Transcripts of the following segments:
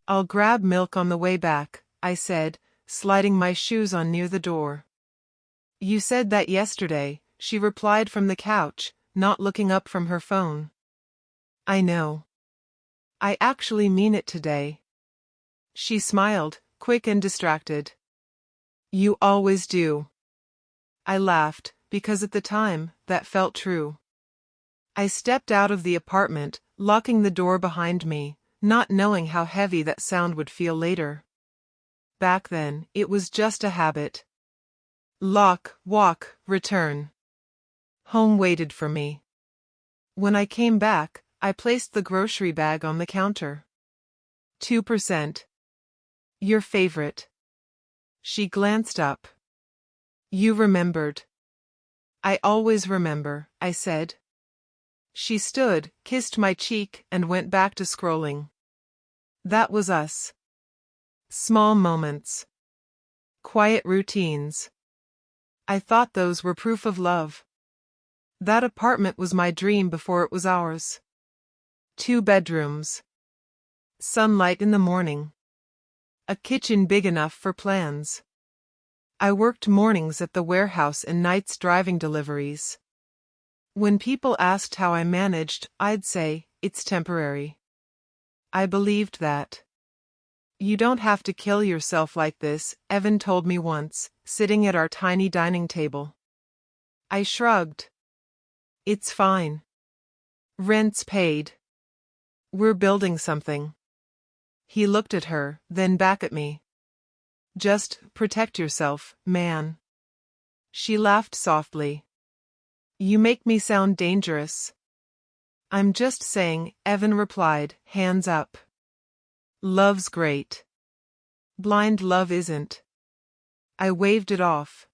I'll grab milk on the way back, I said, sliding my shoes on near the door. You said that yesterday, she replied from the couch, not looking up from her phone. I know. I actually mean it today. She smiled, quick and distracted. You always do. I laughed, because at the time, that felt true. I stepped out of the apartment, locking the door behind me, not knowing how heavy that sound would feel later. Back then, it was just a habit. Lock, walk, return. Home waited for me. When I came back, I placed the grocery bag on the counter. 2%. Your favorite. She glanced up. You remembered. I always remember, I said. She stood, kissed my cheek, and went back to scrolling. That was us. Small moments. Quiet routines. I thought those were proof of love. That apartment was my dream before it was ours. 2 bedrooms. Sunlight in the morning. A kitchen big enough for plans. I worked mornings at the warehouse and nights driving deliveries. When people asked how I managed, I'd say, it's temporary. I believed that. You don't have to kill yourself like this, Evan told me once, sitting at our tiny dining table. I shrugged. It's fine. Rent's paid. We're building something. He looked at her, then back at me. Just protect yourself, man. She laughed softly. You make me sound dangerous. I'm just saying, Evan replied, hands up. Love's great. Blind love isn't. I waved it off.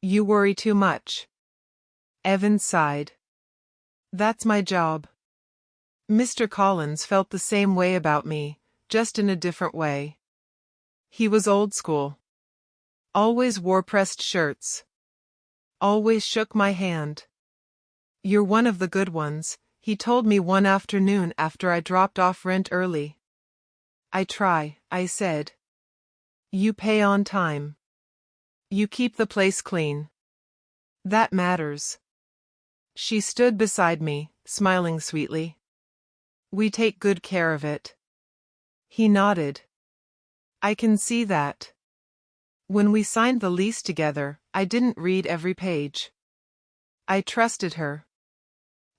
You worry too much. Evan sighed. That's my job. Mr. Collins felt the same way about me, just in a different way. He was old school. Always wore pressed shirts. Always shook my hand. You're one of the good ones, he told me one afternoon after I dropped off rent early. I try, I said. You pay on time. You keep the place clean. That matters. She stood beside me, smiling sweetly. We take good care of it. He nodded. I can see that. When we signed the lease together, I didn't read every page. I trusted her.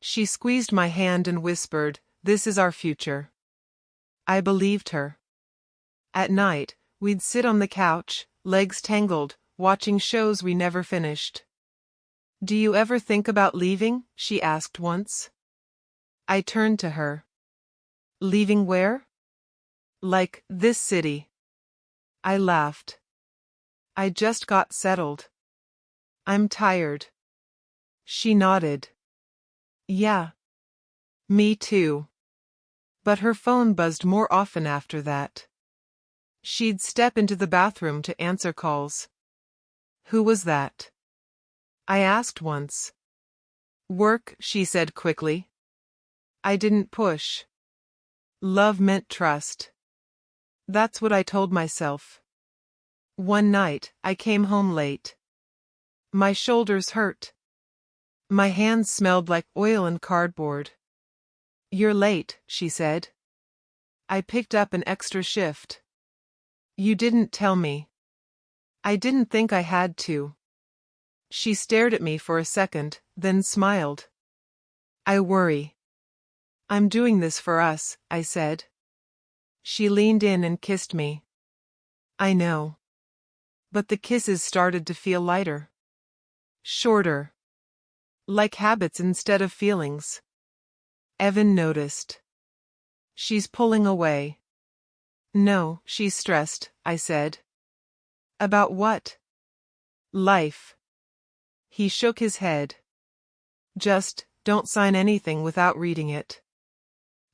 She squeezed my hand and whispered, "This is our future." I believed her. At night, we'd sit on the couch, legs tangled, watching shows we never finished. "Do you ever think about leaving?" she asked once. I turned to her. Leaving where? Like, this city. I laughed. I just got settled. I'm tired. She nodded. Yeah. Me too. But her phone buzzed more often after that. She'd step into the bathroom to answer calls. Who was that? I asked once. Work, she said quickly. I didn't push. Love meant trust. That's what I told myself. One night, I came home late. My shoulders hurt. My hands smelled like oil and cardboard. You're late, she said. I picked up an extra shift. You didn't tell me. I didn't think I had to. She stared at me for a second, then smiled. I worry. I'm doing this for us, I said. She leaned in and kissed me. I know. But the kisses started to feel lighter. Shorter. Like habits instead of feelings. Evan noticed. She's pulling away. No, she's stressed, I said. About what? Life. He shook his head. Just, don't sign anything without reading it.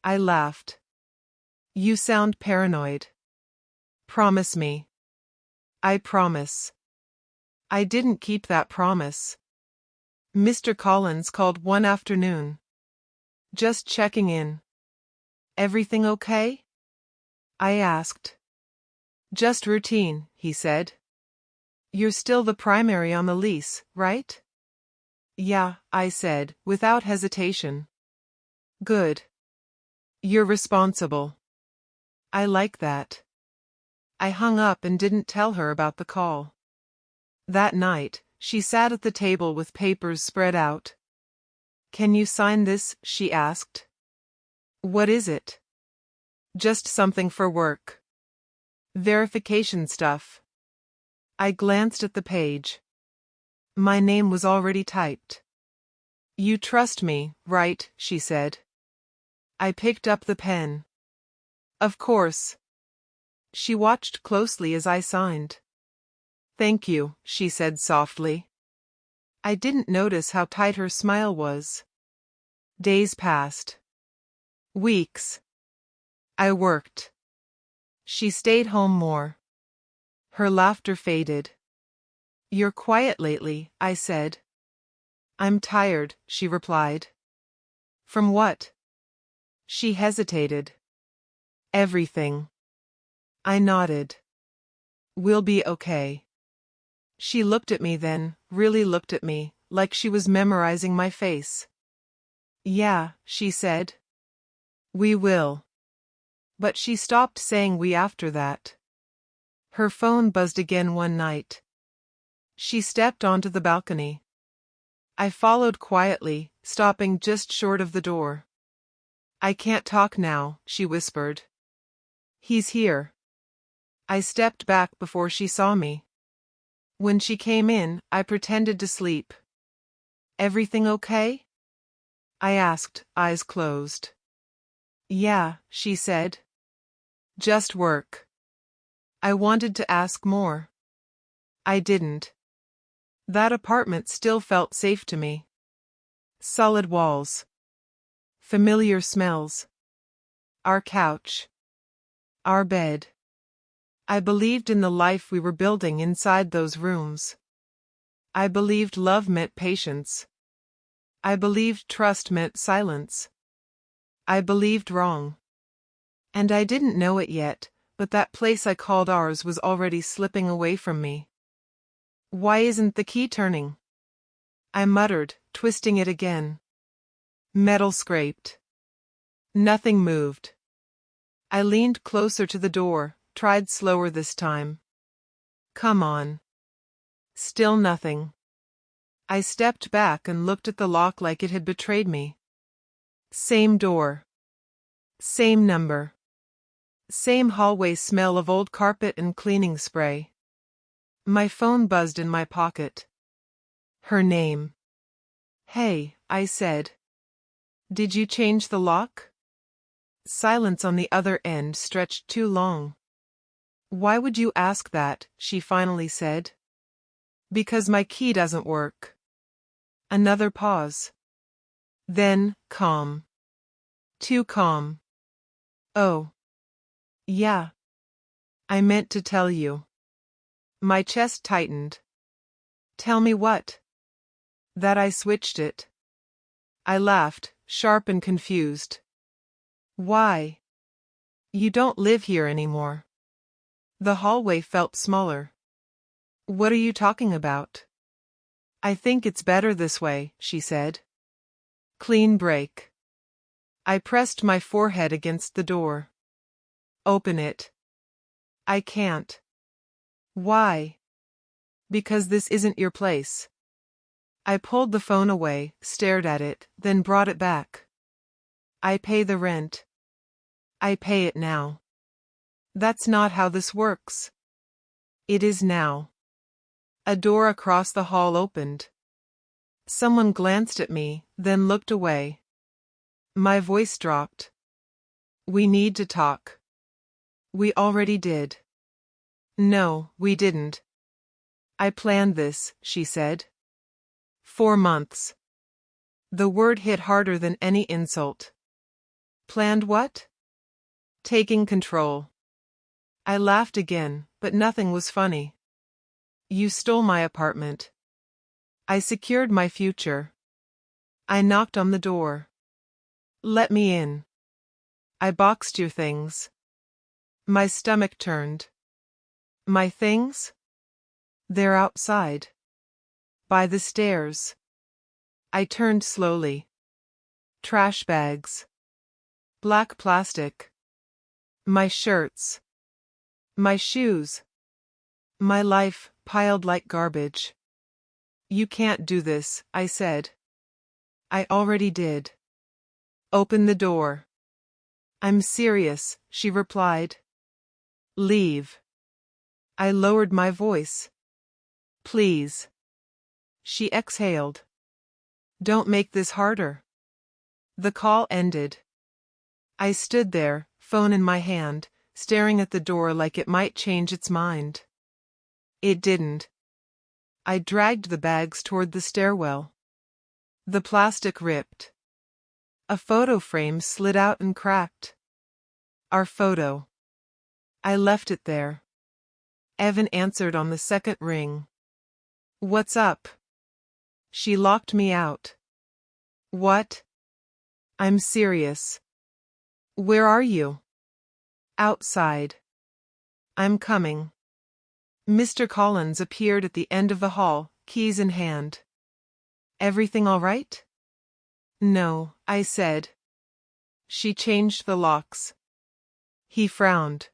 I laughed. You sound paranoid. Promise me. I promise. I didn't keep that promise. Mr. Collins called one afternoon. Just checking in. Everything okay? I asked. Just routine, he said. You're still the primary on the lease, right? Yeah, I said, without hesitation. Good. You're responsible. I like that. I hung up and didn't tell her about the call. That night, she sat at the table with papers spread out. Can you sign this? She asked. What is it? Just something for work. Verification stuff. I glanced at the page. My name was already typed. You trust me, right? She said. I picked up the pen. Of course. She watched closely as I signed. Thank you, she said softly. I didn't notice how tight her smile was. Days passed. Weeks. I worked. She stayed home more. Her laughter faded. You're quiet lately, I said. I'm tired, she replied. From what? She hesitated. Everything. I nodded. We'll be okay. She looked at me then, really looked at me, like she was memorizing my face. Yeah, she said. We will. But she stopped saying we after that. Her phone buzzed again one night. She stepped onto the balcony. I followed quietly, stopping just short of the door. I can't talk now, she whispered. He's here. I stepped back before she saw me. When she came in, I pretended to sleep. Everything okay? I asked, eyes closed. Yeah, she said. Just work. I wanted to ask more. I didn't. That apartment still felt safe to me. Solid walls. Familiar smells. Our couch. Our bed. I believed in the life we were building inside those rooms. I believed love meant patience. I believed trust meant silence. I believed wrong. And I didn't know it yet, but that place I called ours was already slipping away from me. Why isn't the key turning? I muttered, twisting it again. Metal scraped. Nothing moved. I leaned closer to the door, tried slower this time. Come on. Still nothing. I stepped back and looked at the lock like it had betrayed me. Same door. Same number. Same hallway smell of old carpet and cleaning spray. My phone buzzed in my pocket. Her name. Hey, I said. Did you change the lock? Silence on the other end stretched too long. Why would you ask that? She finally said. Because my key doesn't work. Another pause. Then, calm. Too calm. Oh. Yeah. I meant to tell you. My chest tightened. Tell me what? That I switched it. I laughed, sharp and confused. Why? You don't live here anymore. The hallway felt smaller. What are you talking about? I think it's better this way, she said. Clean break. I pressed my forehead against the door. Open it. I can't. Why? Because this isn't your place. I pulled the phone away, stared at it, then brought it back. I pay the rent. I pay it now. That's not how this works. It is now. A door across the hall opened. Someone glanced at me, then looked away. My voice dropped. We need to talk. We already did. No, we didn't. I planned this, she said. 4 months. The word hit harder than any insult. Planned what? Taking control. I laughed again, but nothing was funny. You stole my apartment. I secured my future. I knocked on the door. Let me in. I boxed your things. My stomach turned. My things? They're outside. By the stairs. I turned slowly. Trash bags. Black plastic. My shirts. My shoes. My life, piled like garbage. You can't do this, I said. I already did. Open the door. I'm serious, she replied. Leave. I lowered my voice. Please. She exhaled. Don't make this harder. The call ended. I stood there, phone in my hand, staring at the door like it might change its mind. It didn't. I dragged the bags toward the stairwell. The plastic ripped. A photo frame slid out and cracked. Our photo. I left it there. Evan answered on the second ring. What's up? She locked me out. What? I'm serious. Where are you? Outside. I'm coming. Mr. Collins appeared at the end of the hall, keys in hand. Everything all right? No, I said. She changed the locks. He frowned.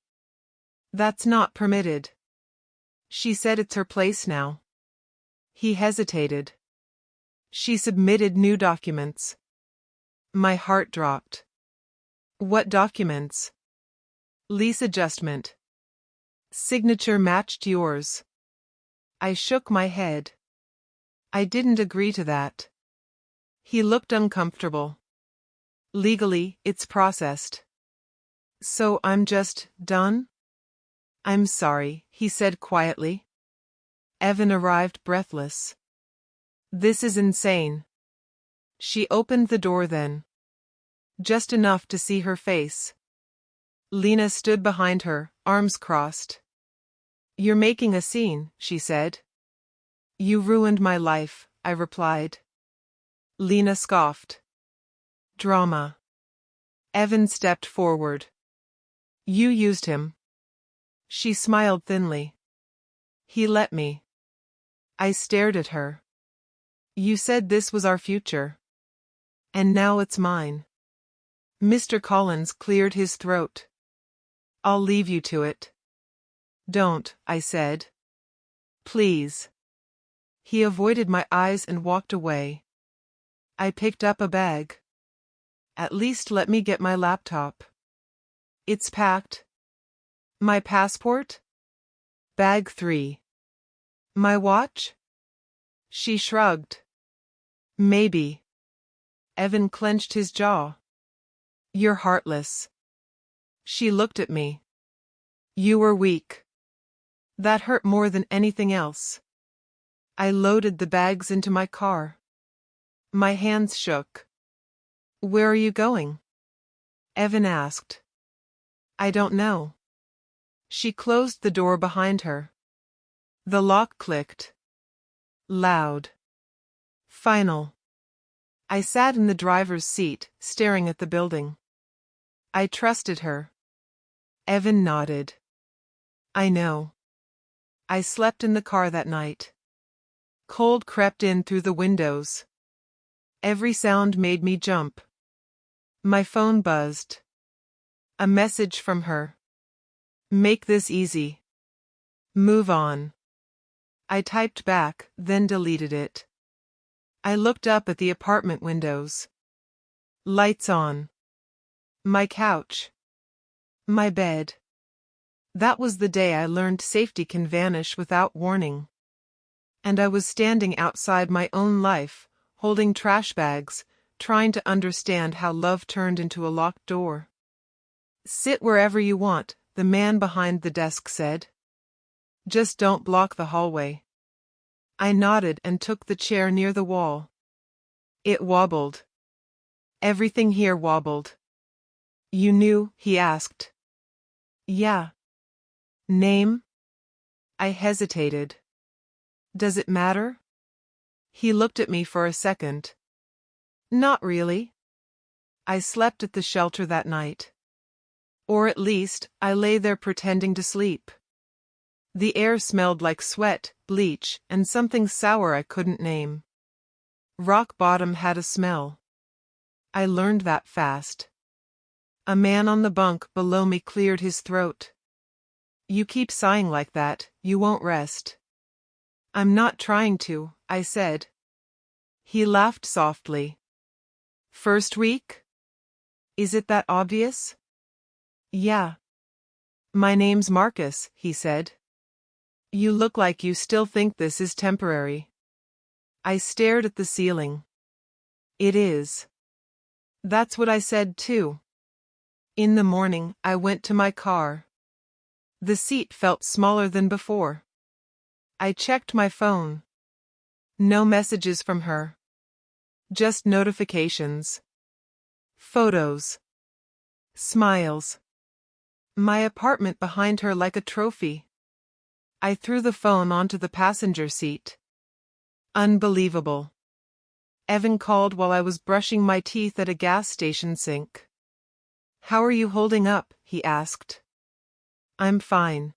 That's not permitted. She said it's her place now. He hesitated. She submitted new documents. My heart dropped. What documents? Lease adjustment. Signature matched yours. I shook my head. I didn't agree to that. He looked uncomfortable. Legally, it's processed. So I'm just done? I'm sorry, he said quietly. Evan arrived breathless. This is insane. She opened the door then. Just enough to see her face. Lena stood behind her, arms crossed. You're making a scene, she said. You ruined my life, I replied. Lena scoffed. Drama. Evan stepped forward. You used him. She smiled thinly. He let me. I stared at her. You said this was our future. And now it's mine. Mr. Collins cleared his throat. I'll leave you to it. Don't, I said. Please. He avoided my eyes and walked away. I picked up a bag. At least let me get my laptop. It's packed. My passport? Bag 3. My watch? She shrugged. Maybe. Evan clenched his jaw. You're heartless. She looked at me. You were weak. That hurt more than anything else. I loaded the bags into my car. My hands shook. Where are you going? Evan asked. I don't know. She closed the door behind her. The lock clicked. Loud. Final. I sat in the driver's seat, staring at the building. I trusted her. Evan nodded. I know. I slept in the car that night. Cold crept in through the windows. Every sound made me jump. My phone buzzed. A message from her. Make this easy. Move on. I typed back, then deleted it. I looked up at the apartment windows. Lights on. My couch. My bed. That was the day I learned safety can vanish without warning. And I was standing outside my own life, holding trash bags, trying to understand how love turned into a locked door. Sit wherever you want, the man behind the desk said. Just don't block the hallway. I nodded and took the chair near the wall. It wobbled. Everything here wobbled. You knew? He asked. Yeah. Name? I hesitated. Does it matter? He looked at me for a second. Not really. I slept at the shelter that night. Or at least, I lay there pretending to sleep. The air smelled like sweat, bleach, and something sour I couldn't name. Rock bottom had a smell. I learned that fast. A man on the bunk below me cleared his throat. You keep sighing like that, you won't rest. I'm not trying to, I said. He laughed softly. First week? Is it that obvious? Yeah. My name's Marcus, he said. You look like you still think this is temporary. I stared at the ceiling. It is. That's what I said too. In the morning, I went to my car. The seat felt smaller than before. I checked my phone. No messages from her. Just notifications. Photos. Smiles. My apartment behind her like a trophy. I threw the phone onto the passenger seat. Unbelievable. Evan called while I was brushing my teeth at a gas station sink. How are you holding up? He asked. I'm fine.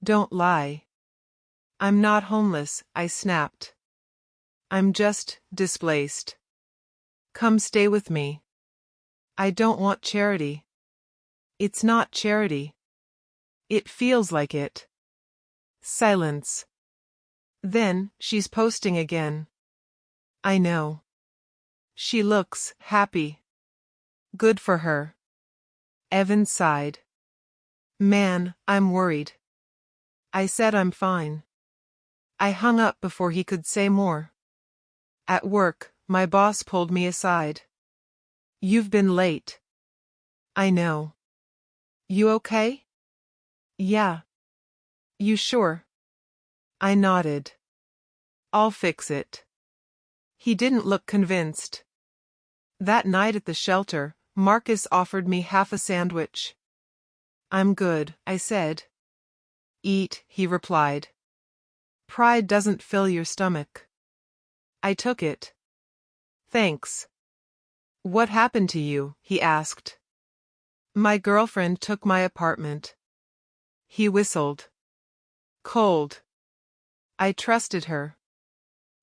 Don't lie. I'm not homeless, I snapped. I'm just displaced. Come stay with me. I don't want charity. It's not charity. It feels like it. Silence. Then, she's posting again. I know. She looks happy. Good for her. Evan sighed. Man, I'm worried. I said I'm fine. I hung up before he could say more. At work, my boss pulled me aside. You've been late. I know. You okay? Yeah. You sure? I nodded. I'll fix it. He didn't look convinced. That night at the shelter, Marcus offered me half a sandwich. I'm good, I said. Eat, he replied. Pride doesn't fill your stomach. I took it. Thanks. What happened to you? He asked. My girlfriend took my apartment. He whistled. Cold. I trusted her.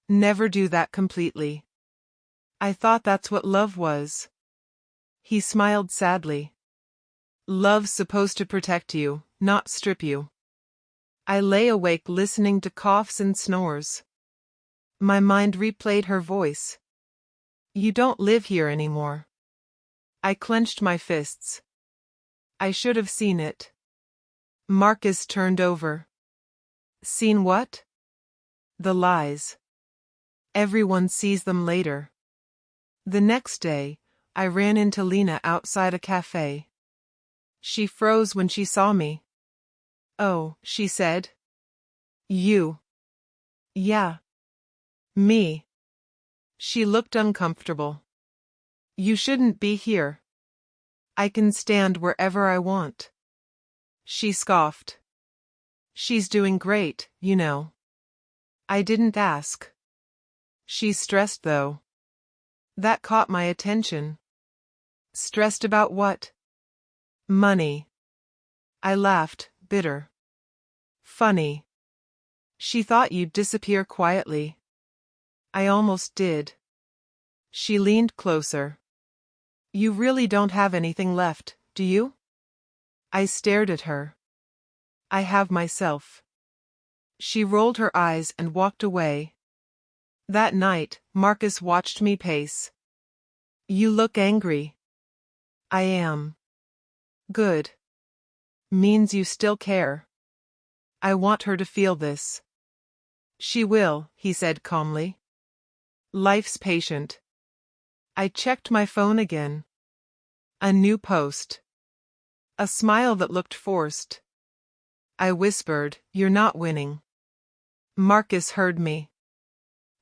Never do that completely. I thought that's what love was. He smiled sadly. Love's supposed to protect you, not strip you. I lay awake listening to coughs and snores. My mind replayed her voice. You don't live here anymore. I clenched my fists. I should have seen it. Marcus turned over. Seen what? The lies. Everyone sees them later. The next day, I ran into Lena outside a cafe. She froze when she saw me. Oh, she said. You. Yeah. Me. She looked uncomfortable. You shouldn't be here. I can stand wherever I want. She scoffed. She's doing great, you know. I didn't ask. She's stressed though. That caught my attention. Stressed about what? Money. I laughed, bitter. Funny. She thought you'd disappear quietly. I almost did. She leaned closer. You really don't have anything left, do you? I stared at her. I have myself. She rolled her eyes and walked away. That night, Marcus watched me pace. You look angry. I am. Good. Means you still care. I want her to feel this. She will, he said calmly. Life's patient. I checked my phone again. A new post. A smile that looked forced. I whispered, You're not winning. Marcus heard me.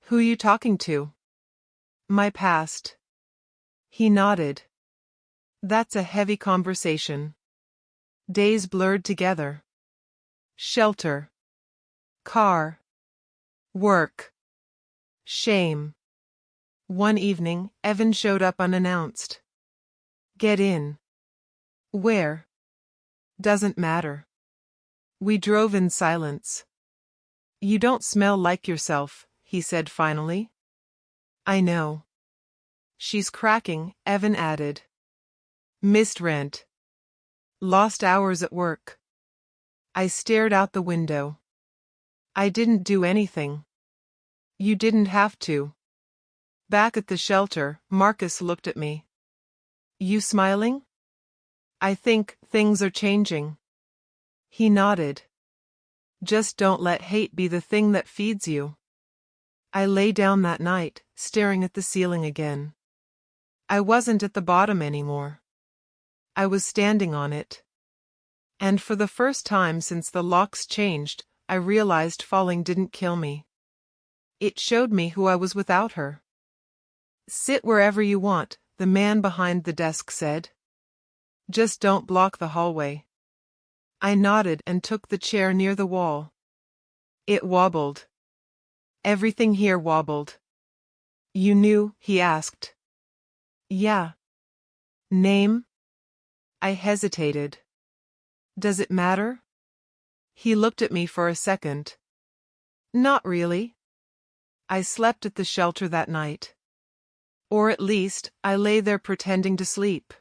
Who you talking to? My past. He nodded. That's a heavy conversation. Days blurred together. Shelter. Car. Work. Shame. One evening, Evan showed up unannounced. Get in. Where? Doesn't matter. We drove in silence. You don't smell like yourself, he said finally. I know. She's cracking, Evan added. Missed rent. Lost hours at work. I stared out the window. I didn't do anything. You didn't have to. Back at the shelter, Marcus looked at me. You smiling? I think things are changing. He nodded. Just don't let hate be the thing that feeds you. I lay down that night, staring at the ceiling again. I wasn't at the bottom anymore. I was standing on it. And for the first time since the locks changed, I realized falling didn't kill me. It showed me who I was without her. Sit wherever you want, the man behind the desk said. Just don't block the hallway. I nodded and took the chair near the wall. It wobbled. Everything here wobbled. You knew? He asked. Yeah. Name? I hesitated. Does it matter? He looked at me for a second. Not really. I slept at the shelter that night. Or at least, I lay there pretending to sleep.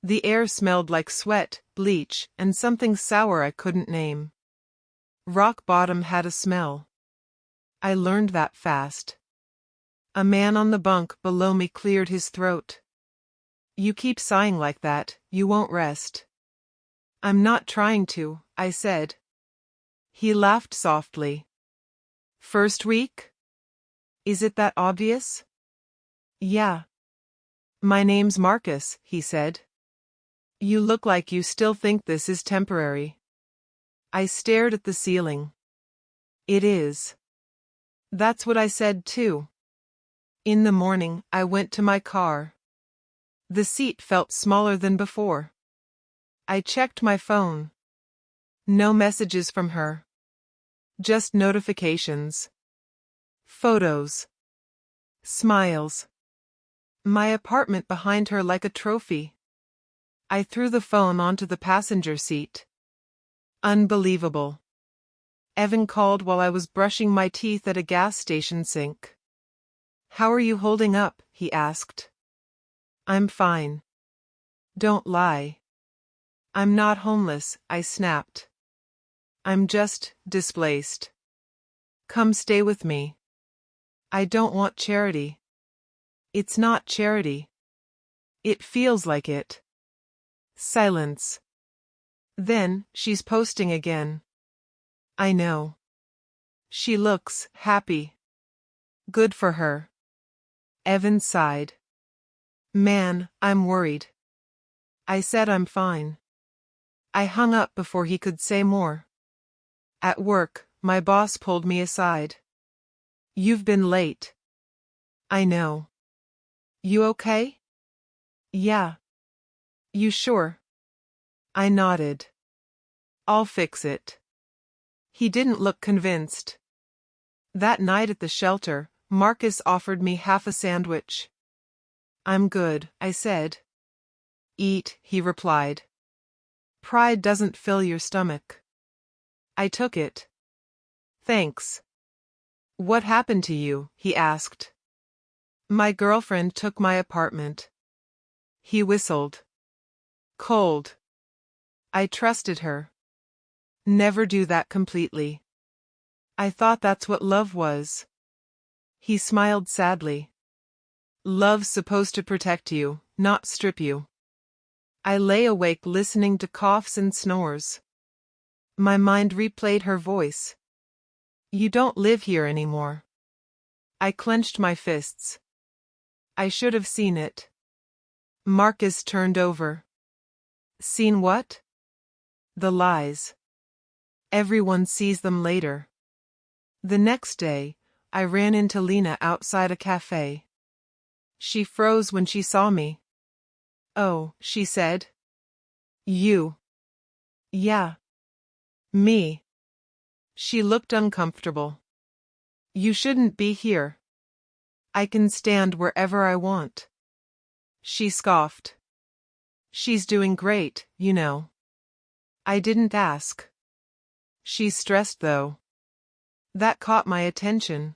The air smelled like sweat, bleach, and something sour I couldn't name. Rock bottom had a smell. I learned that fast. A man on the bunk below me cleared his throat. You keep sighing like that, you won't rest. I'm not trying to, I said. He laughed softly. First week? Is it that obvious? Yeah. My name's Marcus, he said. You look like you still think this is temporary. I stared at the ceiling. It is. That's what I said too. In the morning, I went to my car. The seat felt smaller than before. I checked my phone. No messages from her. Just notifications. Photos. Smiles. My apartment behind her like a trophy. I threw the phone onto the passenger seat. Unbelievable. Evan called while I was brushing my teeth at a gas station sink. How are you holding up? He asked. I'm fine. Don't lie. I'm not homeless, I snapped. I'm just displaced. Come stay with me. I don't want charity. It's not charity. It feels like it. Silence. Then, she's posting again. I know. She looks happy. Good for her. Evan sighed. Man, I'm worried. I said I'm fine. I hung up before he could say more. At work, my boss pulled me aside. You've been late. I know. You okay? Yeah. You sure? I nodded. I'll fix it. He didn't look convinced. That night at the shelter, Marcus offered me half a sandwich. I'm good, I said. Eat, he replied. Pride doesn't fill your stomach. I took it. Thanks. What happened to you? He asked. My girlfriend took my apartment. He whistled. Cold. I trusted her. Never do that completely. I thought that's what love was. He smiled sadly. Love's supposed to protect you, not strip you. I lay awake listening to coughs and snores. My mind replayed her voice. You don't live here anymore. I clenched my fists. I should have seen it. Marcus turned over. Seen what? The lies. Everyone sees them later. The next day, I ran into Lena outside a cafe. She froze when she saw me. Oh, she said. You. Yeah. Me. She looked uncomfortable. You shouldn't be here. I can stand wherever I want. She scoffed. She's doing great, you know. I didn't ask. She's stressed though. That caught my attention.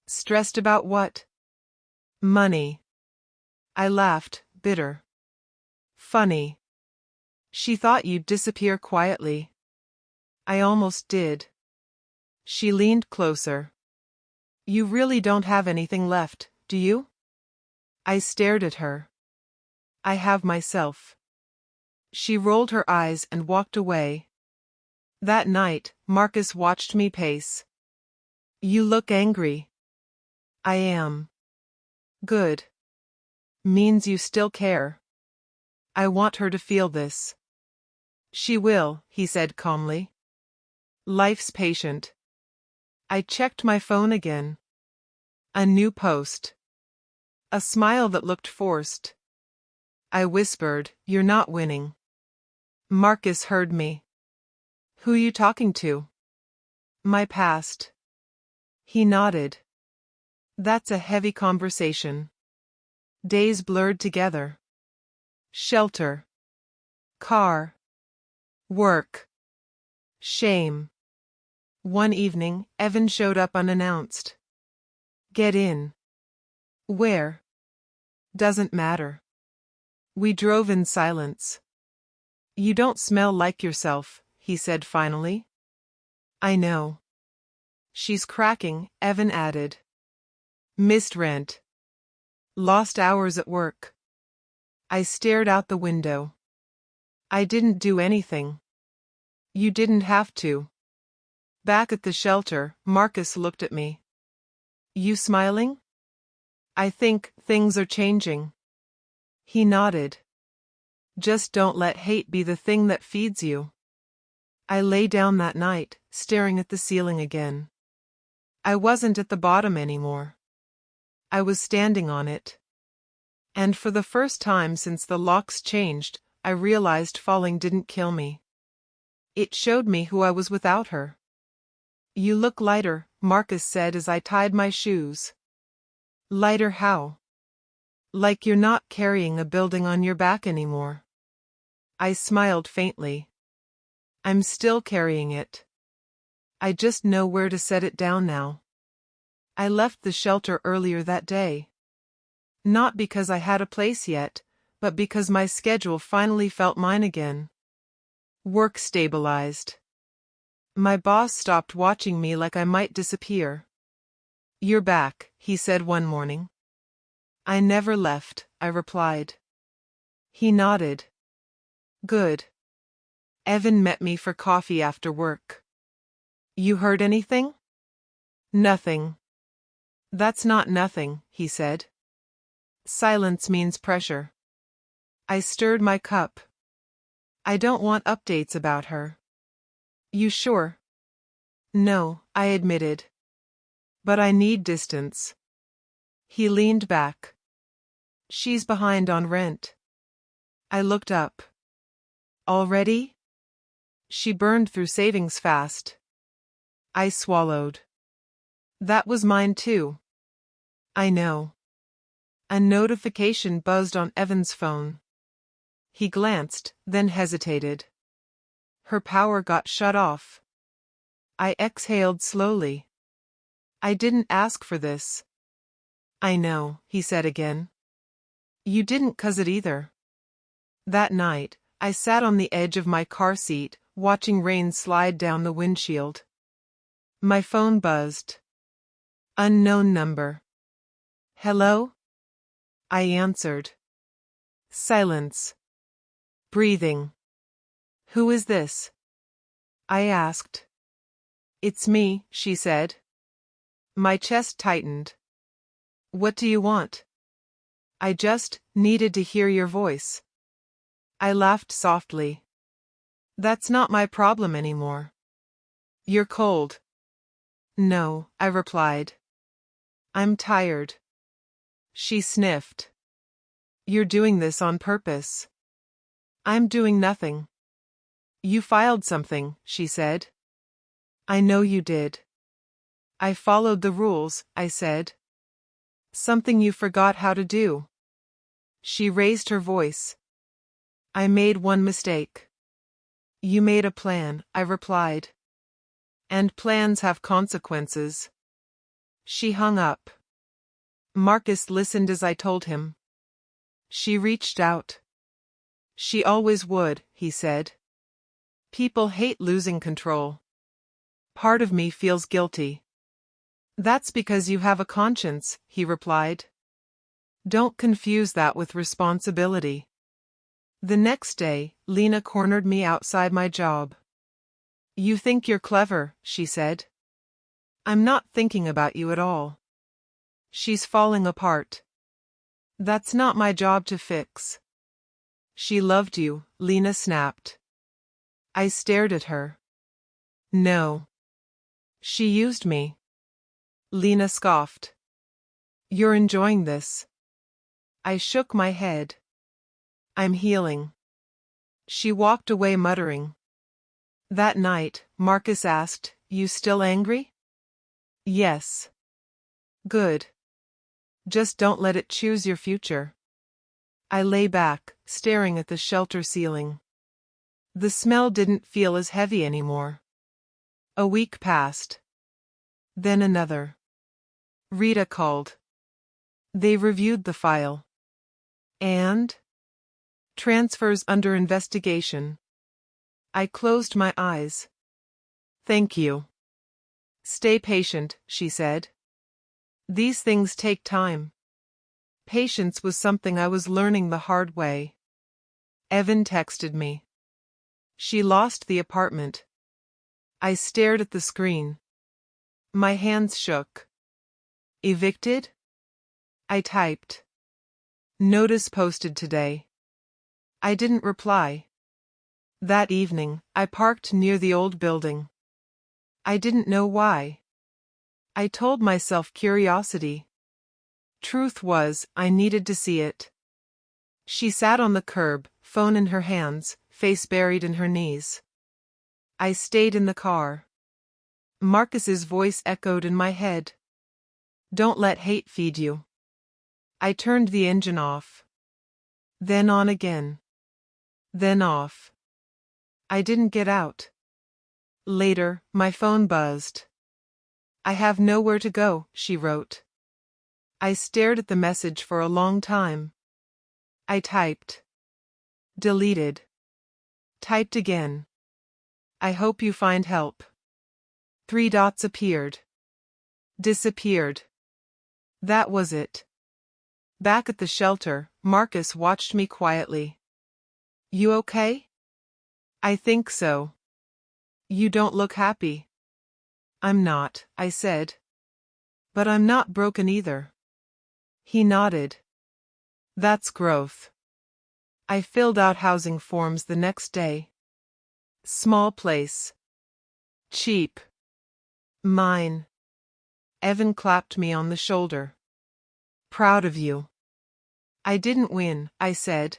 Stressed about what? Money. I laughed, bitter. Funny. She thought you'd disappear quietly. I almost did. She leaned closer. You really don't have anything left, do you? I stared at her. I have myself. She rolled her eyes and walked away. That night, Marcus watched me pace. You look angry. I am. Good. Means you still care. I want her to feel this. She will, he said calmly. Life's patient. I checked my phone again. A new post. A smile that looked forced. I whispered, "You're not winning." Marcus heard me. Who you talking to? My past. He nodded. That's a heavy conversation. Days blurred together. Shelter. Car. Work. Shame. One evening, Evan showed up unannounced. Get in. Where? Doesn't matter. We drove in silence. You don't smell like yourself, he said finally. I know. She's cracking, Evan added. Missed rent. Lost hours at work. I stared out the window. I didn't do anything. You didn't have to. Back at the shelter, Marcus looked at me. You smiling? I think things are changing. He nodded. Just don't let hate be the thing that feeds you. I lay down that night, staring at the ceiling again. I wasn't at the bottom anymore. I was standing on it. And for the first time since the locks changed, I realized falling didn't kill me. It showed me who I was without her. You look lighter, Marcus said as I tied my shoes. Lighter how? Like you're not carrying a building on your back anymore. I smiled faintly. I'm still carrying it. I just know where to set it down now. I left the shelter earlier that day. Not because I had a place yet, but because my schedule finally felt mine again. Work stabilized. My boss stopped watching me like I might disappear. You're back, he said one morning. I never left, I replied. He nodded. Good. Evan met me for coffee after work. You heard anything? Nothing. That's not nothing, he said. Silence means pressure. I stirred my cup. I don't want updates about her. You sure? No, I admitted. But I need distance. He leaned back. She's behind on rent. I looked up. Already? She burned through savings fast. I swallowed. That was mine too. I know. A notification buzzed on Evan's phone. He glanced, then hesitated. Her power got shut off. I exhaled slowly. I didn't ask for this. I know, he said again. You didn't cause it either. That night, I sat on the edge of my car seat, watching rain slide down the windshield. My phone buzzed. Unknown number. Hello? I answered. Silence. Breathing. Who is this? I asked. It's me, she said. My chest tightened. What do you want? I just needed to hear your voice. I laughed softly. That's not my problem anymore. You're cold. No, I replied. I'm tired. She sniffed. You're doing this on purpose. I'm doing nothing. You filed something, she said. I know you did. I followed the rules, I said. Something you forgot how to do. She raised her voice. I made one mistake. You made a plan, I replied. And plans have consequences. She hung up. Marcus listened as I told him. She reached out. She always would, he said. People hate losing control. Part of me feels guilty. That's because you have a conscience, he replied. Don't confuse that with responsibility. The next day, Lena cornered me outside my job. You think you're clever, she said. I'm not thinking about you at all. She's falling apart. That's not my job to fix. She loved you, Lena snapped. I stared at her. No. She used me. Lena scoffed. You're enjoying this. I shook my head. I'm healing. She walked away muttering. That night, Marcus asked, You still angry? Yes. Good. Just don't let it choose your future. I lay back, staring at the shelter ceiling. The smell didn't feel as heavy anymore. A week passed. Then another. Rita called. They reviewed the file. And? Transfers under investigation. I closed my eyes. Thank you. Stay patient, she said. These things take time. Patience was something I was learning the hard way. Evan texted me. She lost the apartment. I stared at the screen. My hands shook. Evicted? I typed. Notice posted today. I didn't reply. That evening, I parked near the old building. I didn't know why. I told myself curiosity. Truth was, I needed to see it. She sat on the curb, phone in her hands, face buried in her knees. I stayed in the car. Marcus's voice echoed in my head. Don't let hate feed you. I turned the engine off. Then on again. Then off. I didn't get out. Later, my phone buzzed. I have nowhere to go, she wrote. I stared at the message for a long time. I typed. Deleted. Typed again. I hope you find help. 3 dots appeared. Disappeared. That was it. Back at the shelter, Marcus watched me quietly. You okay? I think so. You don't look happy. I'm not, I said. But I'm not broken either. He nodded. That's growth. I filled out housing forms the next day. Small place. Cheap. Mine. Evan clapped me on the shoulder. Proud of you. I didn't win, I said.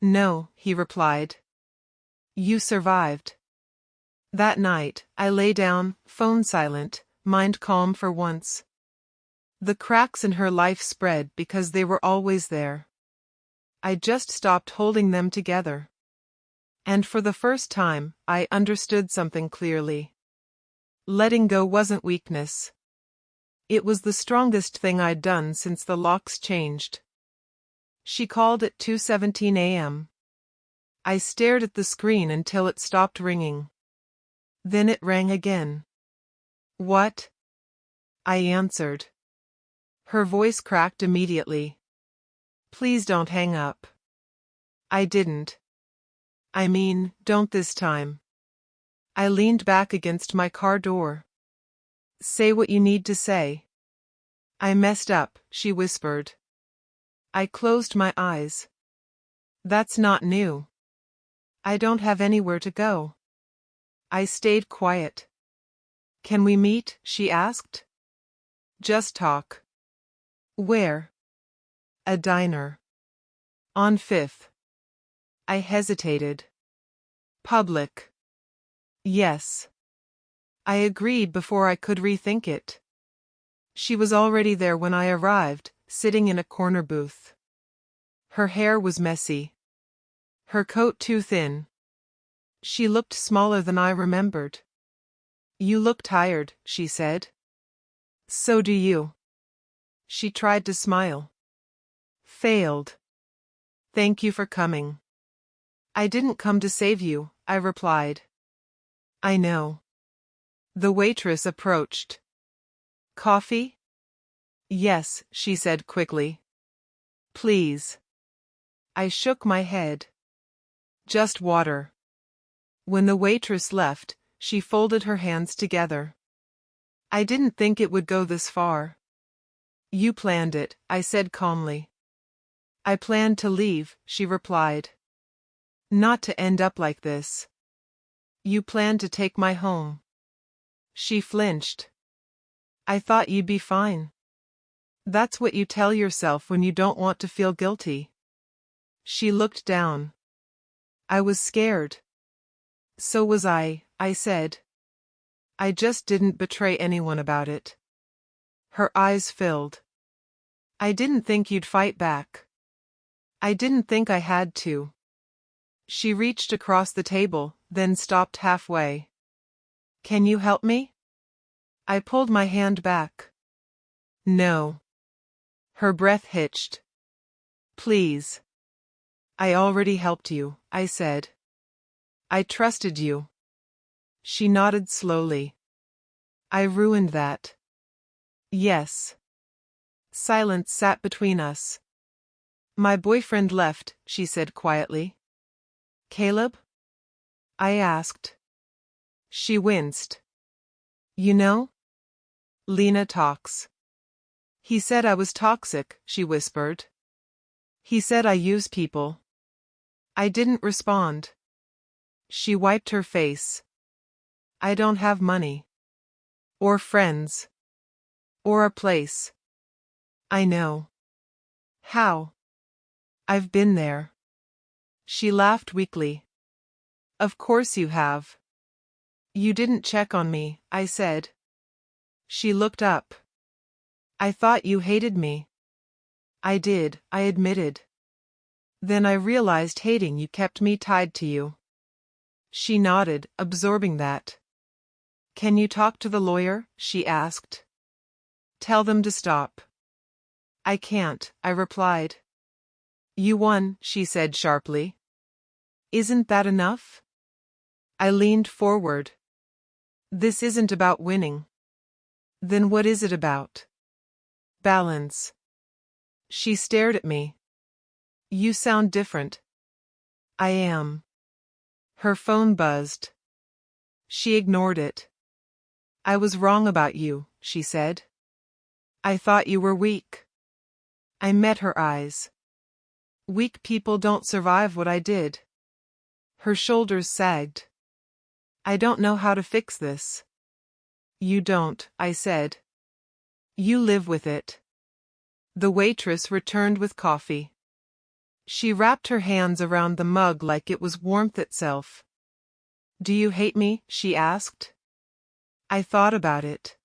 No, he replied. You survived. That night, I lay down, phone silent, mind calm for once. The cracks in her life spread because they were always there. I just stopped holding them together. And for the first time, I understood something clearly. Letting go wasn't weakness. It was the strongest thing I'd done since the locks changed. She called at 2:17 a.m. I stared at the screen until it stopped ringing. Then it rang again. What? I answered. Her voice cracked immediately. Please don't hang up. I didn't. I mean, don't this time. I leaned back against my car door. Say what you need to say. I messed up, she whispered. I closed my eyes. That's not new. I don't have anywhere to go. I stayed quiet. Can we meet? She asked. Just talk. Where? A diner. On 5th. I hesitated. Public. Yes. I agreed before I could rethink it. She was already there when I arrived, sitting in a corner booth. Her hair was messy. Her coat too thin. She looked smaller than I remembered. You look tired, she said. So do you. She tried to smile. Failed. Thank you for coming. I didn't come to save you, I replied. I know. The waitress approached. Coffee? Yes, she said quickly. Please. I shook my head. Just water. When the waitress left, she folded her hands together. I didn't think it would go this far. You planned it, I said calmly. I planned to leave, she replied. Not to end up like this. You planned to take my home. She flinched. I thought you'd be fine. That's what you tell yourself when you don't want to feel guilty. She looked down. I was scared. So was I said. I just didn't betray anyone about it. Her eyes filled. I didn't think you'd fight back. I didn't think I had to. She reached across the table, then stopped halfway. Can you help me? I pulled my hand back. No. Her breath hitched. Please. I already helped you, I said. I trusted you. She nodded slowly. I ruined that. Yes. Silence sat between us. My boyfriend left, she said quietly. Caleb? I asked. She winced. You know? Lena talks. He said I was toxic, she whispered. He said I use people. I didn't respond. She wiped her face. I don't have money. Or friends. Or a place. I know. How? I've been there. She laughed weakly. Of course you have. You didn't check on me, I said. She looked up. I thought you hated me. I did, I admitted. Then I realized hating you kept me tied to you. She nodded, absorbing that. Can you talk to the lawyer? She asked. Tell them to stop. I can't, I replied. You won, she said sharply. Isn't that enough? I leaned forward. This isn't about winning. Then what is it about? Balance. She stared at me. You sound different. I am. Her phone buzzed. She ignored it. I was wrong about you, she said. I thought you were weak. I met her eyes. Weak people don't survive what I did. Her shoulders sagged. I don't know how to fix this. You don't, I said. You live with it. The waitress returned with coffee. She wrapped her hands around the mug like it was warmth itself. Do you hate me? She asked. I thought about it.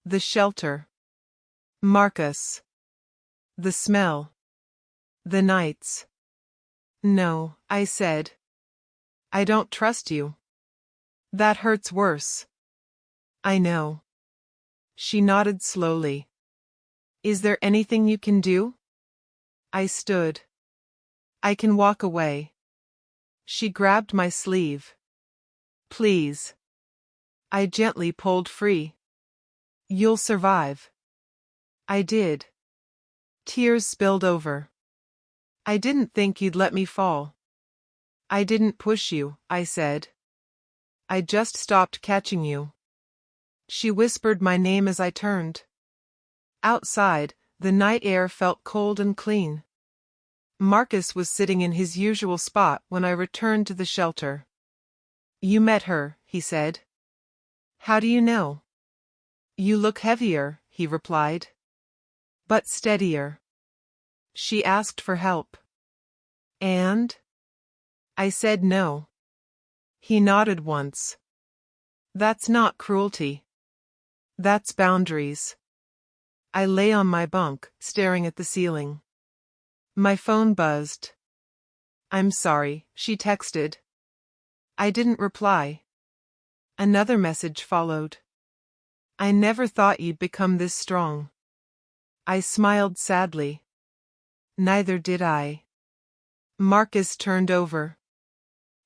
The shelter. Marcus. The smell. The nights. No, I said. I don't trust you. That hurts worse. I know. She nodded slowly. Is there anything you can do? I stood. I can walk away. She grabbed my sleeve. Please. I gently pulled free. You'll survive. I did. Tears spilled over. I didn't think you'd let me fall. I didn't push you, I said. I just stopped catching you. She whispered my name as I turned. Outside, the night air felt cold and clean. Marcus was sitting in his usual spot when I returned to the shelter. You met her, he said. How do you know? You look heavier, he replied. But steadier. She asked for help. And? I said no. He nodded once. That's not cruelty. That's boundaries. I lay on my bunk, staring at the ceiling. My phone buzzed. I'm sorry, she texted. I didn't reply. Another message followed. I never thought you'd become this strong. I smiled sadly. Neither did I. Marcus turned over.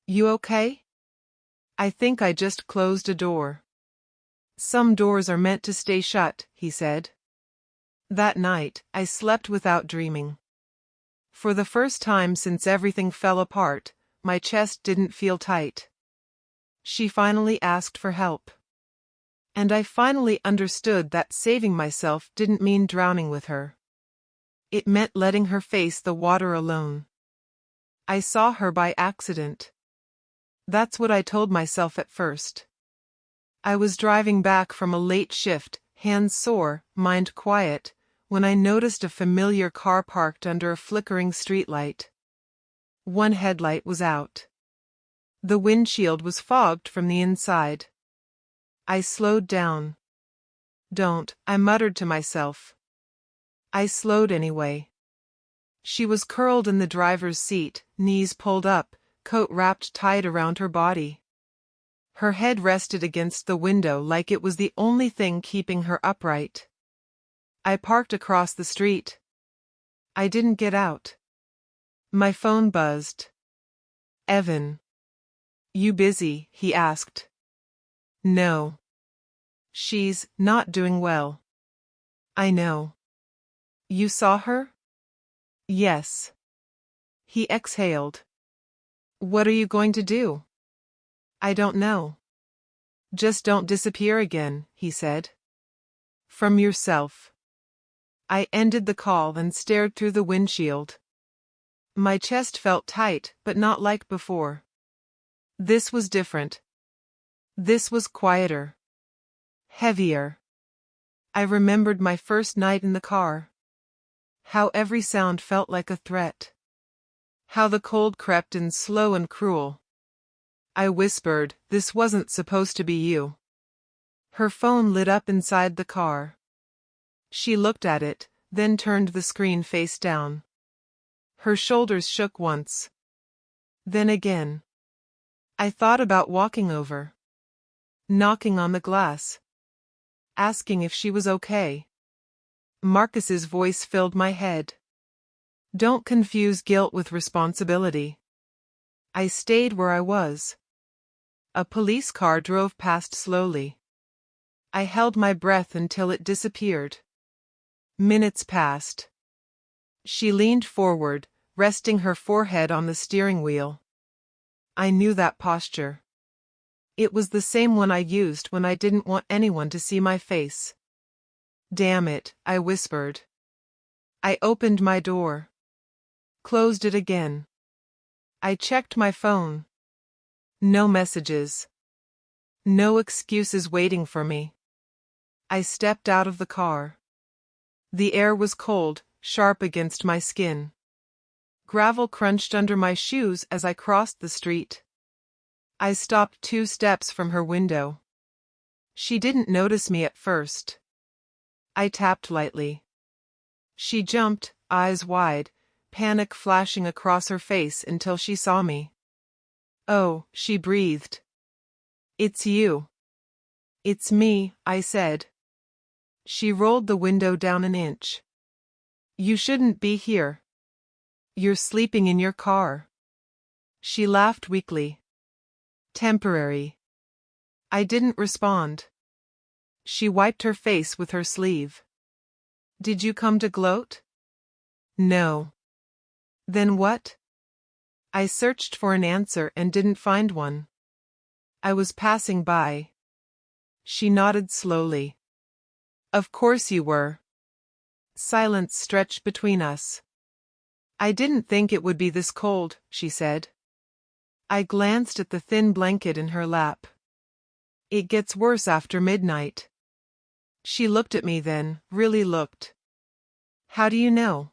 You okay? I think I just closed a door. Some doors are meant to stay shut, he said. That night, I slept without dreaming. For the first time since everything fell apart, my chest didn't feel tight. She finally asked for help. And I finally understood that saving myself didn't mean drowning with her. It meant letting her face the water alone. I saw her by accident. That's what I told myself at first. I was driving back from a late shift, hands sore, mind quiet, when I noticed a familiar car parked under a flickering streetlight. One headlight was out. The windshield was fogged from the inside. I slowed down. Don't, I muttered to myself. I slowed anyway. She was curled in the driver's seat, knees pulled up, coat wrapped tight around her body. Her head rested against the window like it was the only thing keeping her upright. I parked across the street. I didn't get out. My phone buzzed. Evan. You busy? He asked. No. She's not doing well. I know. You saw her? Yes. He exhaled. What are you going to do? I don't know. Just don't disappear again, he said. From yourself. I ended the call and stared through the windshield. My chest felt tight, but not like before. This was different. This was quieter. Heavier. I remembered my first night in the car. How every sound felt like a threat. How the cold crept in slow and cruel. I whispered, this wasn't supposed to be you. Her phone lit up inside the car. She looked at it, then turned the screen face down. Her shoulders shook once. Then again. I thought about walking over. Knocking on the glass. Asking if she was okay. Marcus's voice filled my head. Don't confuse guilt with responsibility. I stayed where I was. A police car drove past slowly. I held my breath until it disappeared. Minutes passed. She leaned forward, resting her forehead on the steering wheel. I knew that posture. It was the same one I used when I didn't want anyone to see my face. Damn it, I whispered. I opened my door. Closed it again. I checked my phone. No messages. No excuses waiting for me. I stepped out of the car. The air was cold, sharp against my skin. Gravel crunched under my shoes as I crossed the street. I stopped 2 steps from her window. She didn't notice me at first. I tapped lightly. She jumped, eyes wide, panic flashing across her face until she saw me. Oh, she breathed. It's you. It's me, I said. She rolled the window down an inch. You shouldn't be here. You're sleeping in your car. She laughed weakly. Temporary. I didn't respond. She wiped her face with her sleeve. Did you come to gloat? No. Then what? I searched for an answer and didn't find one. I was passing by. She nodded slowly. Of course you were. Silence stretched between us. I didn't think it would be this cold, she said. I glanced at the thin blanket in her lap. It gets worse after midnight. She looked at me then, really looked. How do you know?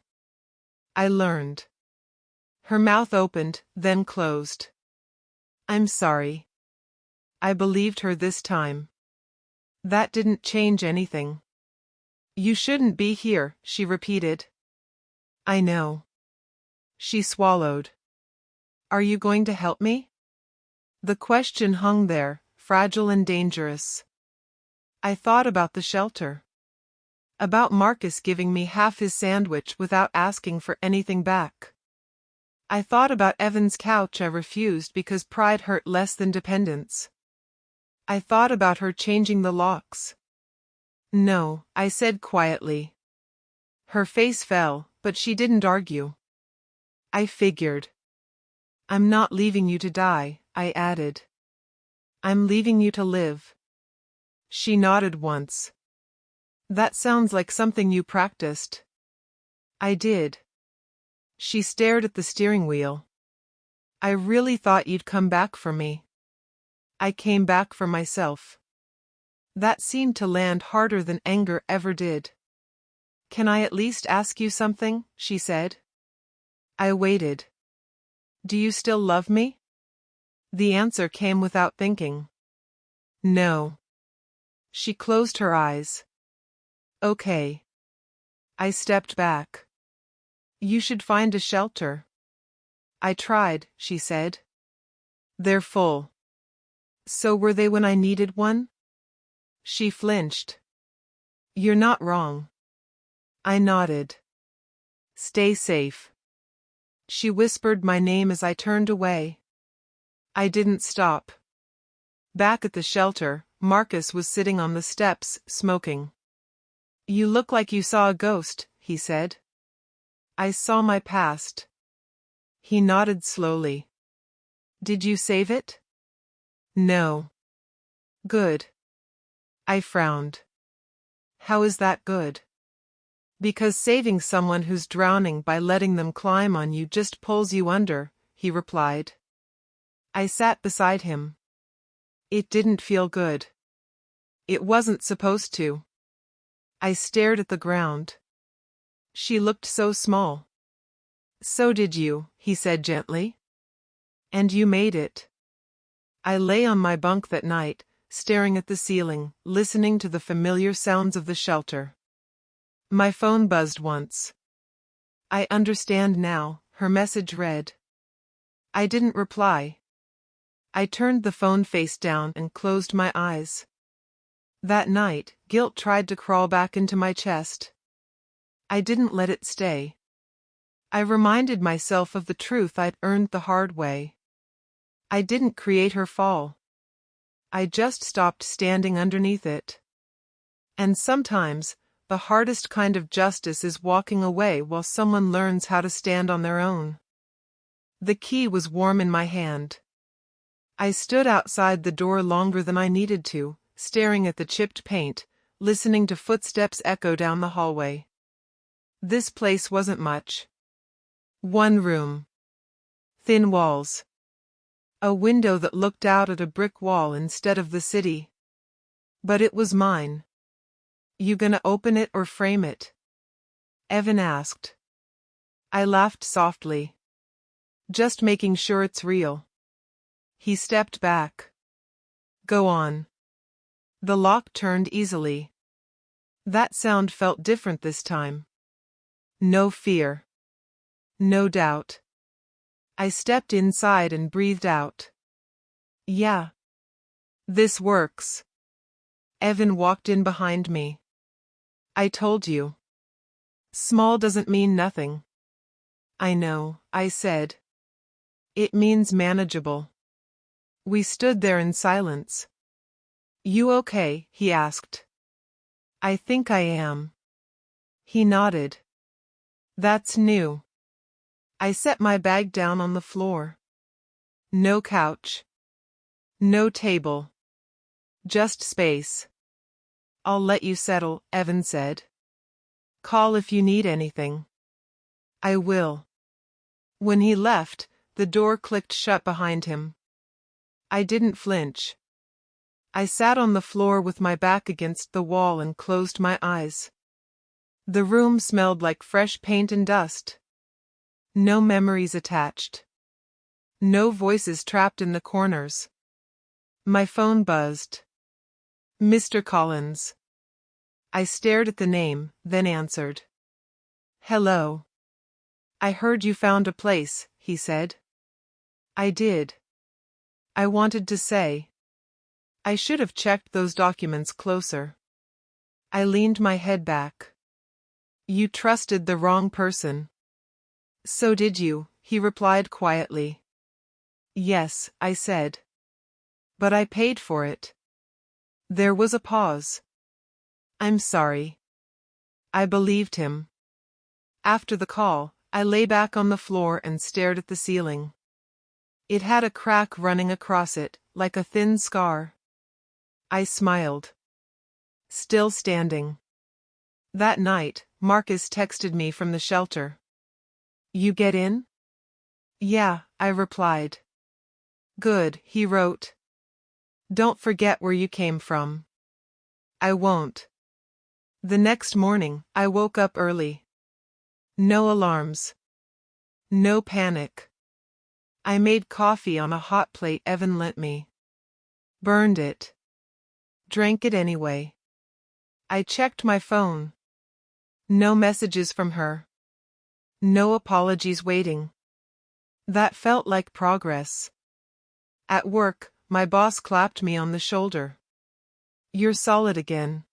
I learned. Her mouth opened, then closed. I'm sorry. I believed her this time. That didn't change anything. You shouldn't be here, she repeated. I know. She swallowed. Are you going to help me? The question hung there, fragile and dangerous. I thought about the shelter. About Marcus giving me half his sandwich without asking for anything back. I thought about Evan's couch I refused because pride hurt less than dependence. I thought about her changing the locks. No, I said quietly. Her face fell, but she didn't argue. I figured. I'm not leaving you to die, I added. I'm leaving you to live. She nodded once. That sounds like something you practiced. I did. She stared at the steering wheel. I really thought you'd come back for me. I came back for myself. That seemed to land harder than anger ever did. Can I at least ask you something? She said. I waited. Do you still love me? The answer came without thinking. No. She closed her eyes. Okay. I stepped back. You should find a shelter. I tried, she said. They're full. So were they when I needed one? She flinched. You're not wrong. I nodded. Stay safe. She whispered my name as I turned away. I didn't stop. Back at the shelter, Marcus was sitting on the steps, smoking. You look like you saw a ghost, he said. I saw my past. He nodded slowly. Did you save it? No. Good. I frowned. How is that good? Because saving someone who's drowning by letting them climb on you just pulls you under, he replied. I sat beside him. It didn't feel good. It wasn't supposed to. I stared at the ground. She looked so small. So did you, he said gently. And you made it. I lay on my bunk that night, staring at the ceiling, listening to the familiar sounds of the shelter. My phone buzzed once. I understand now, her message read. I didn't reply. I turned the phone face down and closed my eyes. That night, guilt tried to crawl back into my chest. I didn't let it stay. I reminded myself of the truth I'd earned the hard way. I didn't create her fall. I just stopped standing underneath it. And sometimes, the hardest kind of justice is walking away while someone learns how to stand on their own. The key was warm in my hand. I stood outside the door longer than I needed to, staring at the chipped paint, listening to footsteps echo down the hallway. This place wasn't much. One room. Thin walls. A window that looked out at a brick wall instead of the city. But it was mine. You gonna open it or frame it? Evan asked. I laughed softly. Just making sure it's real. He stepped back. Go on. The lock turned easily. That sound felt different this time. No fear. No doubt. I stepped inside and breathed out. Yeah. This works. Evan walked in behind me. I told you. Small doesn't mean nothing. I know, I said. It means manageable. We stood there in silence. You okay? He asked. I think I am. He nodded. That's new. I set my bag down on the floor. No couch. No table. Just space. I'll let you settle, Evan said. Call if you need anything. I will. When he left, the door clicked shut behind him. I didn't flinch. I sat on the floor with my back against the wall and closed my eyes. The room smelled like fresh paint and dust. No memories attached. No voices trapped in the corners. My phone buzzed. Mr. Collins. I stared at the name, then answered. Hello. I heard you found a place, he said. I did. I wanted to say. I should have checked those documents closer. I leaned my head back. You trusted the wrong person. So did you, he replied quietly. Yes, I said. But I paid for it. There was a pause. I'm sorry. I believed him. After the call, I lay back on the floor and stared at the ceiling. It had a crack running across it, like a thin scar. I smiled. Still standing. That night, Marcus texted me from the shelter. You get in? Yeah, I replied. Good, he wrote. Don't forget where you came from. I won't. The next morning, I woke up early. No alarms. No panic. I made coffee on a hot plate Evan lent me. Burned it. Drank it anyway. I checked my phone. No messages from her. No apologies waiting. That felt like progress. At work, my boss clapped me on the shoulder. You're solid again.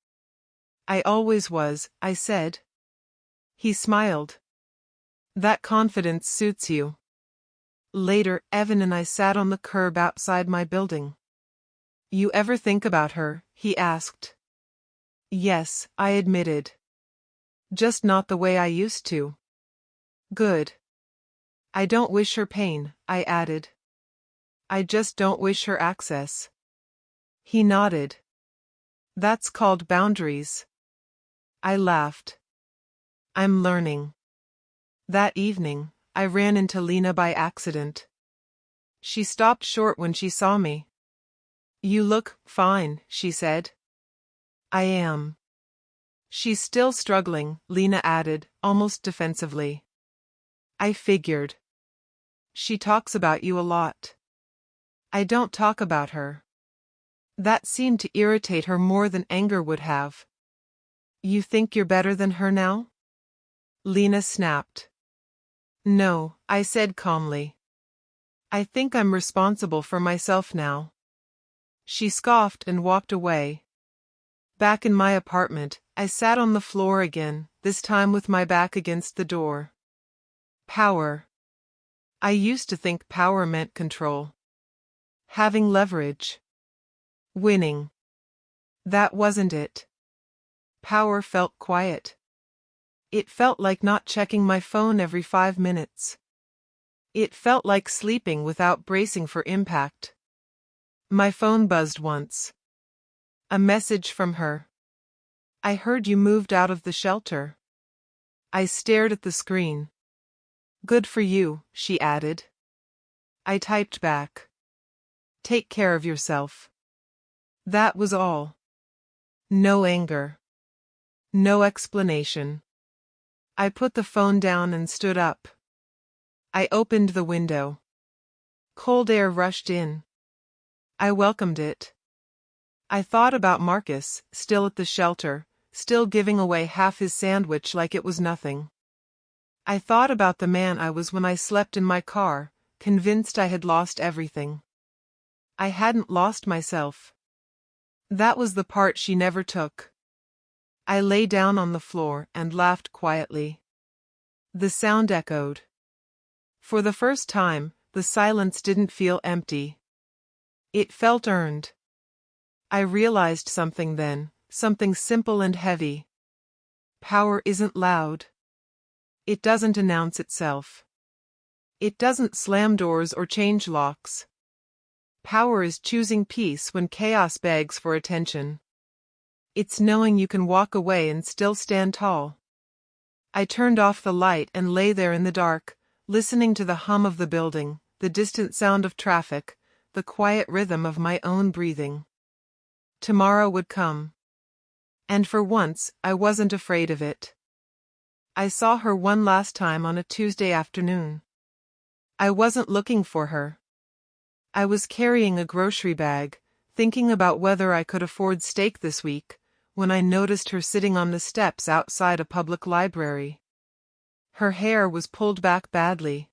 I always was, I said. He smiled. That confidence suits you. Later, Evan and I sat on the curb outside my building. You ever think about her? He asked. Yes, I admitted. Just not the way I used to. Good. I don't wish her pain, I added. I just don't wish her access. He nodded. That's called boundaries. I laughed. I'm learning. That evening, I ran into Lena by accident. She stopped short when she saw me. You look fine, she said. I am. She's still struggling, Lena added, almost defensively. I figured. She talks about you a lot. I don't talk about her. That seemed to irritate her more than anger would have. You think you're better than her now? Lena snapped. No, I said calmly. I think I'm responsible for myself now. She scoffed and walked away. Back in my apartment, I sat on the floor again, this time with my back against the door. Power. I used to think power meant control. Having leverage. Winning. That wasn't it. Power felt quiet. It felt like not checking my phone every 5 minutes. It felt like sleeping without bracing for impact. My phone buzzed once. A message from her. I heard you moved out of the shelter. I stared at the screen. Good for you, she added. I typed back. Take care of yourself. That was all. No anger. No explanation. I put the phone down and stood up. I opened the window. Cold air rushed in. I welcomed it. I thought about Marcus, still at the shelter, still giving away half his sandwich like it was nothing. I thought about the man I was when I slept in my car, convinced I had lost everything. I hadn't lost myself. That was the part she never took. I lay down on the floor and laughed quietly. The sound echoed. For the first time, the silence didn't feel empty. It felt earned. I realized something then, something simple and heavy. Power isn't loud. It doesn't announce itself. It doesn't slam doors or change locks. Power is choosing peace when chaos begs for attention. It's knowing you can walk away and still stand tall. I turned off the light and lay there in the dark, listening to the hum of the building, the distant sound of traffic, the quiet rhythm of my own breathing. Tomorrow would come. And for once, I wasn't afraid of it. I saw her one last time on a Tuesday afternoon. I wasn't looking for her. I was carrying a grocery bag, thinking about whether I could afford steak this week, when I noticed her sitting on the steps outside a public library. Her hair was pulled back badly.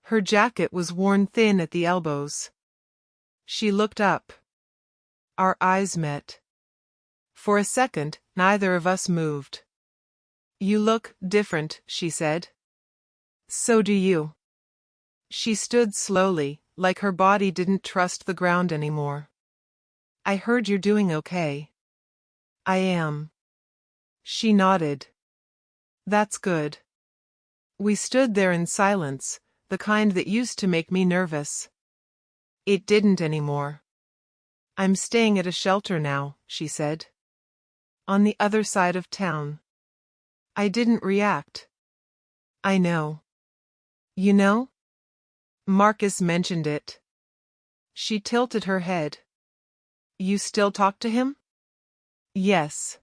Her jacket was worn thin at the elbows. She looked up. Our eyes met. For a second, neither of us moved. "You look different," she said. "So do you." She stood slowly, like her body didn't trust the ground anymore. "I heard you're doing okay." "I am." She nodded. "That's good." We stood there in silence, the kind that used to make me nervous. It didn't anymore. "I'm staying at a shelter now," she said. "On the other side of town." I didn't react. "I know." "You know?" "Marcus mentioned it." She tilted her head. "You still talk to him?" "Yes."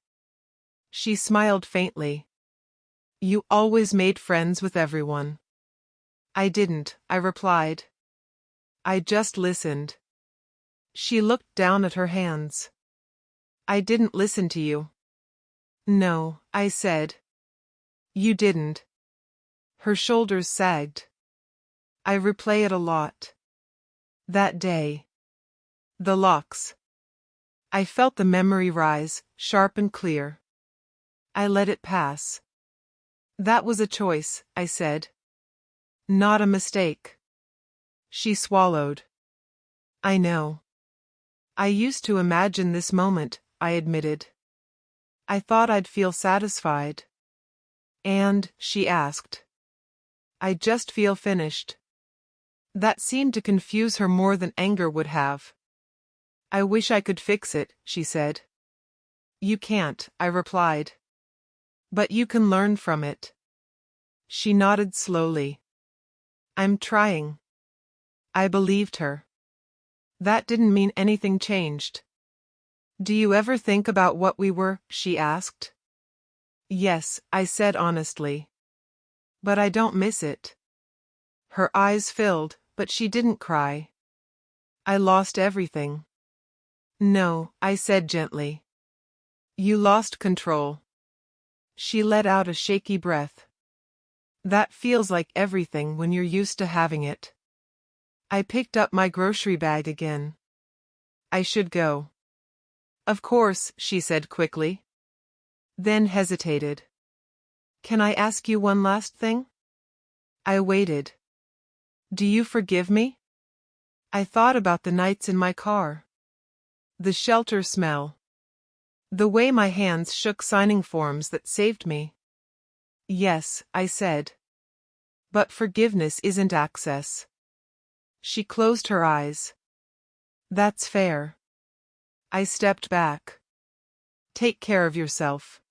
She smiled faintly. "You always made friends with everyone." "I didn't," I replied. "I just listened." She looked down at her hands. "I didn't listen to you." "No," I said. "You didn't." Her shoulders sagged. "I replay it a lot. That day. The locks." I felt the memory rise, sharp and clear. I let it pass. "That was a choice," I said. "Not a mistake." She swallowed. "I know. I used to imagine this moment," I admitted. "I thought I'd feel satisfied." "And," she asked. "I just feel finished." That seemed to confuse her more than anger would have. "I wish I could fix it," she said. "You can't," I replied. "But you can learn from it." She nodded slowly. "I'm trying." I believed her. That didn't mean anything changed. "Do you ever think about what we were?" she asked. "Yes," I said honestly. "But I don't miss it." Her eyes filled, but she didn't cry. "I lost everything." "No," I said gently. "You lost control." She let out a shaky breath. "That feels like everything when you're used to having it." I picked up my grocery bag again. "I should go." "Of course," she said quickly. Then hesitated. "Can I ask you one last thing?" I waited. "Do you forgive me?" I thought about the nights in my car. The shelter smell. The way my hands shook signing forms that saved me. "Yes," I said. "But forgiveness isn't access." She closed her eyes. "That's fair." I stepped back. "Take care of yourself."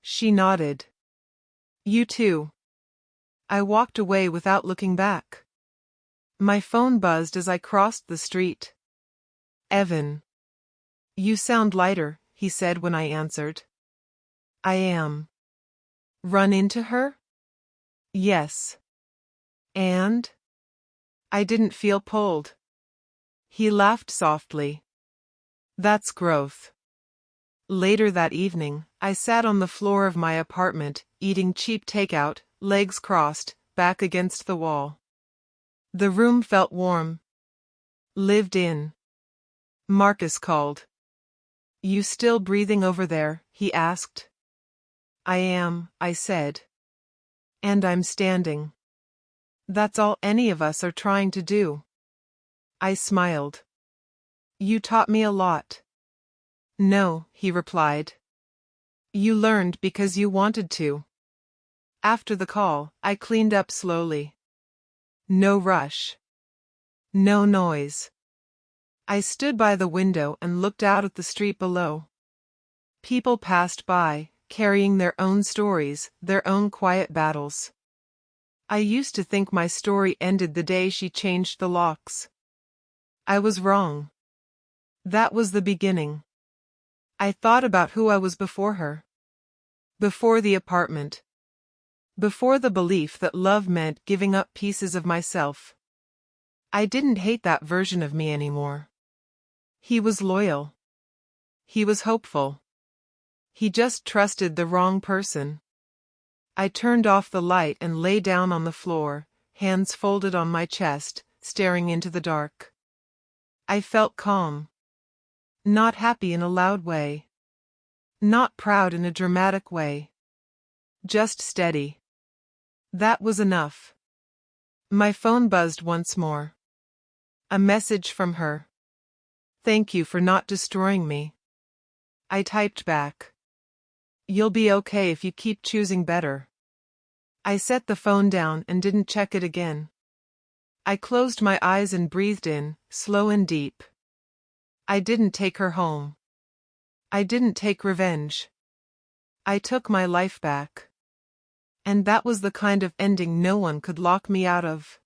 She nodded. "You too." I walked away without looking back. My phone buzzed as I crossed the street. "Evan." "You sound lighter," he said when I answered. "I am." "Run into her?" "Yes." "And?" I didn't feel pulled. He laughed softly. "That's growth." Later that evening, I sat on the floor of my apartment, eating cheap takeout, legs crossed, back against the wall. The room felt warm. Lived in. Marcus called. "You still breathing over there?" he asked. "I am," I said. "And I'm standing." That's all any of us are trying to do. I smiled. "You taught me a lot." "No," he replied. "You learned because you wanted to." After the call, I cleaned up slowly. No rush. No noise. I stood by the window and looked out at the street below. People passed by, carrying their own stories, their own quiet battles. I used to think my story ended the day she changed the locks. I was wrong. That was the beginning. I thought about who I was before her. Before the apartment. Before the belief that love meant giving up pieces of myself. I didn't hate that version of me anymore. He was loyal. He was hopeful. He just trusted the wrong person. I turned off the light and lay down on the floor, hands folded on my chest, staring into the dark. I felt calm. Not happy in a loud way. Not proud in a dramatic way. Just steady. That was enough. My phone buzzed once more. A message from her. "Thank you for not destroying me." I typed back. "You'll be okay if you keep choosing better." I set the phone down and didn't check it again. I closed my eyes and breathed in, slow and deep. I didn't take her home. I didn't take revenge. I took my life back. And that was the kind of ending no one could lock me out of.